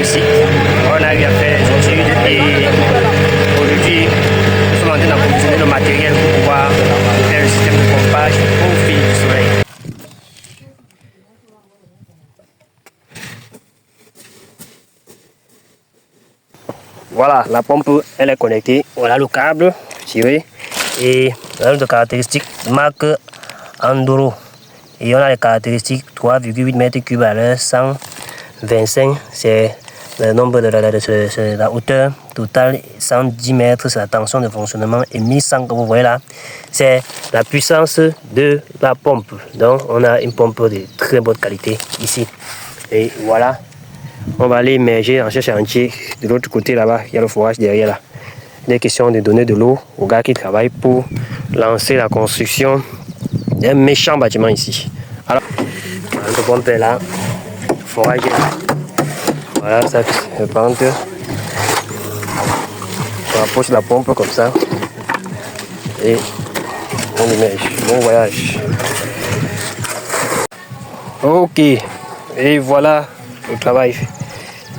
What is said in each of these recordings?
ici. On a eu à faire les études et aujourd'hui, nous sommes en train d'approvisionner le matériel pour pouvoir faire le système de pompage au fil du soleil. Voilà, la pompe elle est connectée. Voilà le câble tiré et on a une caractéristique marque Andoro. Et on a les caractéristiques 3,8 m3 à l'heure, 125, c'est le nombre de la hauteur totale, 110 mètres, c'est la tension de fonctionnement, et 1100 que vous voyez là, c'est la puissance de la pompe. Donc on a une pompe de très bonne qualité ici. Et voilà, on va aller immerger dans ce chantier. De l'autre côté là-bas, il y a le forage derrière là. Il est question de donner de l'eau aux gars qui travaillent pour lancer la construction d'un méchant bâtiment ici. Alors, la pompe est là, le forage est là. Voilà, ça se pente. On rapproche la pompe comme ça. Et on immerge. Bon voyage. Ok. Et voilà le travail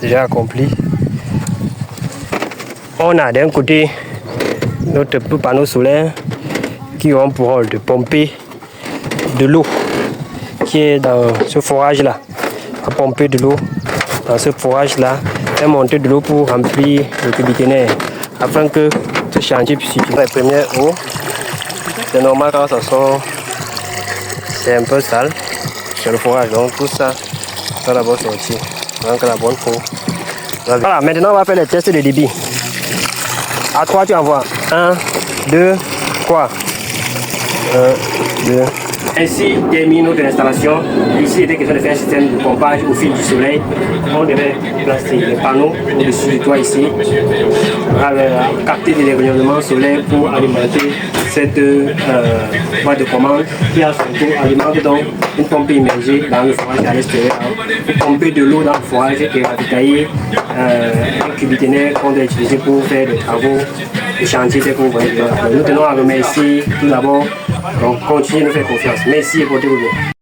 déjà accompli. On a d'un côté notre panneau solaire qui ont pour rôle de pomper de l'eau qui est dans ce forage là, à pomper de l'eau dans ce forage là, et monter de l'eau pour remplir le cubiténaire afin que ce chantier puisse utiliser la première eau. C'est normal quand ça sort, c'est un peu sale, c'est le forage, donc tout ça va d'abord sortir, donc la bonne eau. Voilà, maintenant on va faire les tests de débit. À 3 tu envoies 1, 2, 3. 1, 2. Ainsi termine notre installation. Ici, il était question de faire un système de pompage au fil du soleil. On devait placer les panneaux au-dessus du toit ici, capter des rayonnements solaires pour alimenter cette boîte de commande qui a son tour alimente donc une pompe immergée dans le forage à l'extérieur pour pomper de l'eau dans le forage et ravitailler un cubiténaire qu'on doit utiliser pour faire des travaux de chantier. Nous tenons à remercier tout d'abord. Donc continuez de nous faire confiance. Merci et portez-vous bien.